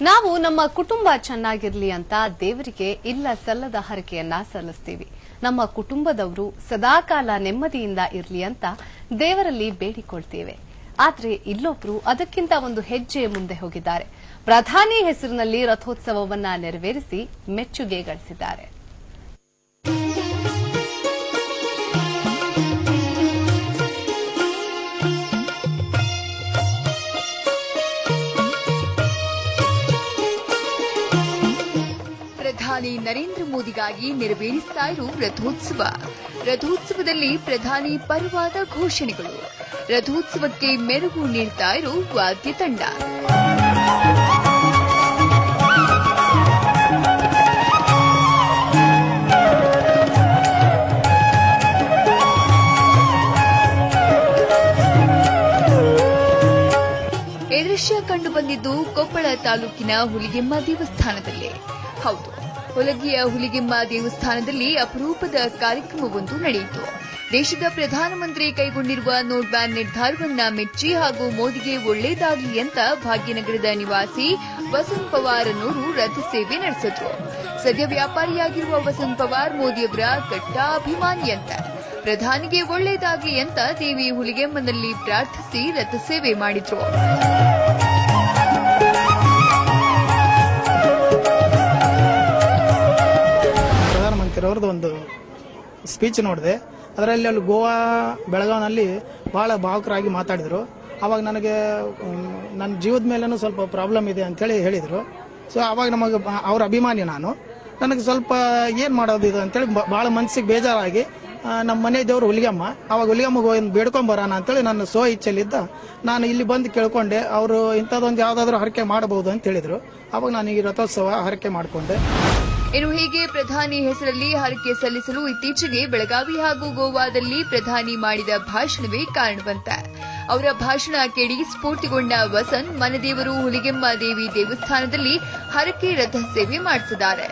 ನಾವು ನಮ್ಮ ಕುಟುಂಬ ಚೆನ್ನಾಗಿರ್ಲಿ ಅಂತ ದೇವರಿಗೆ ಇಲ್ಲ ಸಲ್ಲದ ಹರಕೆಯನ್ನ ಸಲ್ಲಿಸ್ತೀವಿ. ನಮ್ಮ ಕುಟುಂಬದವರು ಸದಾಕಾಲ ನೆಮ್ಮದಿಯಿಂದ ಇರಲಿ ಅಂತ ದೇವರಲ್ಲಿ ಬೇಡಿಕೊಳ್ತೇವೆ. ಆದ್ರೆ ಇಲ್ಲೊಬ್ರು ಅದಕ್ಕಿಂತ ಒಂದು ಹೆಜ್ಜೆ ಮುಂದೆ ಹೋಗಿದ್ದಾರೆ. ಪ್ರಧಾನಿ ಹೆಸರಿನಲ್ಲಿ ರಥೋತ್ಸವವನ್ನ ನೆರವೇರಿಸಿ ಮೆಚ್ಚುಗೆ ಗಳಿಸಿದ್ದಾರೆ. ಪ್ರಧಾನಿ ನರೇಂದ್ರ ಮೋದಿಗಾಗಿ ನೆರವೇರಿಸ್ತಾ ಇರೋ ರಥೋತ್ಸವದಲ್ಲಿ ಪ್ರಧಾನಿ ಪರವಾದ ಘೋಷಣೆಗಳು, ರಥೋತ್ಸವಕ್ಕೆ ಮೆರುಗು ನೀಡ್ತಾ ಇರೋ ವಾದ್ಯ ತಂಡ. ಈ ದೃಶ್ಯ ಕಂಡು ಬಂದಿದ್ದು ಕೊಪ್ಪಳ ತಾಲೂಕಿನ ಹುಲಿಗೆಮ್ಮ ದೇವಸ್ಥಾನದಲ್ಲಿ. ಹೌದು, ಹೊಲಗಿಯ ಹುಲಿಗೆಮ್ಮ ದೇವಸ್ಥಾನದಲ್ಲಿ ಅಪರೂಪದ ಕಾರ್ಯಕ್ರಮವೊಂದು ನಡೆಯಿತು. ದೇಶದ ಪ್ರಧಾನಮಂತ್ರಿ ಕೈಗೊಂಡಿರುವ ನೋಟ್ ಬ್ಯಾನ್ ನಿರ್ಧಾರವನ್ನ ಮೆಚ್ಚಿ ಹಾಗೂ ಮೋದಿಗೆ ಒಳ್ಳೆಯದಾಗಲಿ ಅಂತ ಭಾಗ್ಯನಗರದ ನಿವಾಸಿ ವಸಂತ್ ಪವಾರ್ ಅನ್ನೋರು ರಥ ಸೇವೆ ನಡೆಸಿದ್ರು. ಸದ್ಯ ವ್ಯಾಪಾರಿಯಾಗಿರುವ ವಸಂತ್ ಪವಾರ್ ಮೋದಿಯವರ ಕಟ್ಟ ಅಭಿಮಾನಿಯಂತೆ. ಪ್ರಧಾನಿಗೆ ಒಳ್ಳೆಯದಾಗಲಿ ಅಂತ ದೇವಿ ಹುಲಿಗೆಮ್ಮನಲ್ಲಿ ಪ್ರಾರ್ಥಿಸಿ ರಥ ಸೇವೆ ಮಾಡಿದ್ರು. ಅವ್ರದ್ದು ಒಂದು ಸ್ಪೀಚ್ ನೋಡಿದೆ. ಅದರಲ್ಲಿ ಅಲ್ಲಿ ಗೋವಾ ಬೆಳಗಾವಿನಲ್ಲಿ ಬಹಳ ಭಾವುಕರಾಗಿ ಮಾತಾಡಿದ್ರು. ಅವಾಗ ನನಗೆ ನನ್ನ ಜೀವದ ಮೇಲೂ ಸ್ವಲ್ಪ ಪ್ರಾಬ್ಲಮ್ ಇದೆ ಅಂತೇಳಿ ಹೇಳಿದರು. ಸೊ ಅವಾಗ ನಮಗೆ ಅವ್ರ ಅಭಿಮಾನಿ ನಾನು. ನನಗೆ ಸ್ವಲ್ಪ ಏನು ಮಾಡೋದು ಇದು ಅಂತೇಳಿ ಭಾಳ ಮನಸ್ಸಿಗೆ ಬೇಜಾರಾಗಿ ನಮ್ಮ ಮನೆ ದೇವರು ಹುಲಿಗೆಮ್ಮ, ಅವಾಗ ಹುಲಿಗೆಮ್ಮಗೆ ಒಂದು ಬೇಡ್ಕೊಂಬರೋಣ ಅಂತೇಳಿ ನನ್ನ ಇಚ್ಛೆಲಿದ್ದ ನಾನು ಇಲ್ಲಿ ಬಂದು ಕೇಳ್ಕೊಂಡೆ. ಅವರು ಇಂಥದ್ದೊಂದು ಯಾವುದಾದ್ರೂ ಹರಕೆ ಮಾಡಬಹುದು ಅಂತ ಹೇಳಿದರು. ಅವಾಗ ನಾನು ಈ ರಥೋತ್ಸವ ಹರಕೆ ಮಾಡಿಕೊಂಡೆ. ಇನ್ನು ಹೀಗೆ ಪ್ರಧಾನಿ ಹೆಸರಲ್ಲಿ ಹರಕೆ ಸಲ್ಲಿಸಲು ಇತ್ತೀಚೆಗೆ ಬೆಳಗಾವಿ ಹಾಗೂ ಗೋವಾದಲ್ಲಿ ಪ್ರಧಾನಿ ಮಾಡಿದ ಭಾಷಣವೇ ಕಾರಣವಂತೆ. ಅವರ ಭಾಷಣ ಕೇಳಿ ಸ್ಫೂರ್ತಿಗೊಂಡ ವಸಂತ್ ಮನೆದೇವರು ಹುಲಿಗೆಮ್ಮ ದೇವಿ ದೇವಸ್ಥಾನದಲ್ಲಿ ಹರಕೆ ರಥ ಸೇವೆ ಮಾಡಿಸಿದ್ದಾರೆ.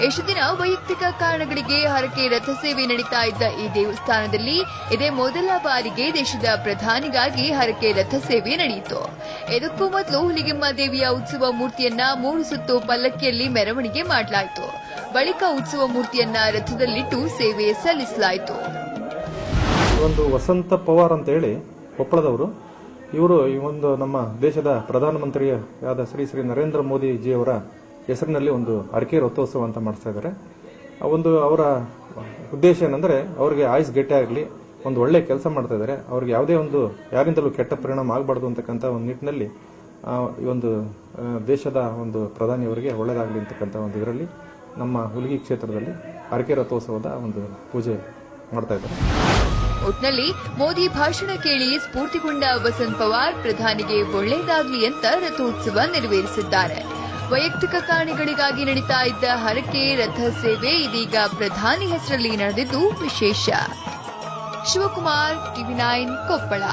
ಎಷ್ಟು ದಿನ ವೈಯಕ್ತಿಕ ಕಾರಣಗಳಿಗೆ ಹರಕೆ ರಥ ಸೇವೆ ನಡೀತಾ ಇದ್ದ ಈ ದೇವಸ್ಥಾನದಲ್ಲಿ ಇದೇ ಮೊದಲ ಬಾರಿಗೆ ದೇಶದ ಪ್ರಧಾನಿಗಾಗಿ ಹರಕೆ ರಥ ಸೇವೆ ನಡೆಯಿತು. ಇದಕ್ಕೂ ಮೊದಲು ಹುಲಿಗೆಮ್ಮ ದೇವಿಯ ಉತ್ಸವ ಮೂರ್ತಿಯನ್ನ 3 ಸುತ್ತು ಪಲ್ಲಕ್ಕಿಯಲ್ಲಿ ಮೆರವಣಿಗೆ ಮಾಡಲಾಯಿತು. ಬಳಿಕ ಉತ್ಸವ ಮೂರ್ತಿಯನ್ನ ರಥದಲ್ಲಿಟ್ಟು ಸೇವೆ ಸಲ್ಲಿಸಲಾಯಿತು. ಒಂದು ವಸಂತ ಪವಾರ್ ಅಂತ ಹೇಳಿ ಕೊಪ್ಪಳದವರು, ಇವರು ಈ ಒಂದು ನಮ್ಮ ದೇಶದ ಪ್ರಧಾನಮಂತ್ರಿಯಾದ ಶ್ರೀ ನರೇಂದ್ರ ಮೋದಿಜಿಯವರ ಹೆಸರಿನಲ್ಲಿ ಒಂದು ಹರಕೆ ರಥೋತ್ಸವ ಅಂತ ಮಾಡಿಸ್ತಾ ಇದ್ದಾರೆ. ಒಂದು ಅವರ ಉದ್ದೇಶ ಏನಂದ್ರೆ ಅವರಿಗೆ ಆಯುಸ್ ಗಟ್ಟಿ ಆಗಲಿ, ಒಂದು ಒಳ್ಳೆ ಕೆಲಸ ಮಾಡ್ತಾ ಇದ್ದಾರೆ, ಅವ್ರಿಗೆ ಯಾವುದೇ ಒಂದು ಯಾರಿಂದಲೂ ಕೆಟ್ಟ ಪರಿಣಾಮ ಆಗಬಾರ್ದು ಅಂತಕ್ಕಂಥ ಒಂದು ನಿಟ್ಟಿನಲ್ಲಿ ಈ ಒಂದು ದೇಶದ ಒಂದು ಪ್ರಧಾನಿಯವರಿಗೆ ಒಳ್ಳೆಯದಾಗಲಿ ಅಂತಕ್ಕಂಥ ಒಂದು ಇದರಲ್ಲಿ ನಮ್ಮ ಹುಲಿಗಿ ಕ್ಷೇತ್ರದಲ್ಲಿ ಹರಕೆ ರಥೋತ್ಸವದ ಒಂದು ಪೂಜೆ ಮಾಡ್ತಾ ಇದ್ದಾರೆ. ಒಟ್ನಲ್ಲಿ ಮೋದಿ ಭಾಷಣ ಕೇಳಿ ಸ್ಫೂರ್ತಿಗೊಂಡ ವಸಂತ್ ಪವಾರ್ ಪ್ರಧಾನಿಗೆ ಒಳ್ಳೆಯದಾಗಲಿ ಅಂತ ರಥೋತ್ಸವ ನೆರವೇರಿಸಿದ್ದಾರೆ. ವೈಯಕ್ತಿಕ ಕಾರಣಗಳಿಗಾಗಿ ನಡೀತಾ ಇದ್ದ ಹರಕೆ ರಥ ಸೇವೆ ಇದೀಗ ಪ್ರಧಾನಿ ಹೆಸರಲ್ಲಿ ನಡೆದಿದ್ದು ವಿಶೇಷ. ಶಿವಕುಮಾರ್, TV9 ಕೊಪ್ಪಳ.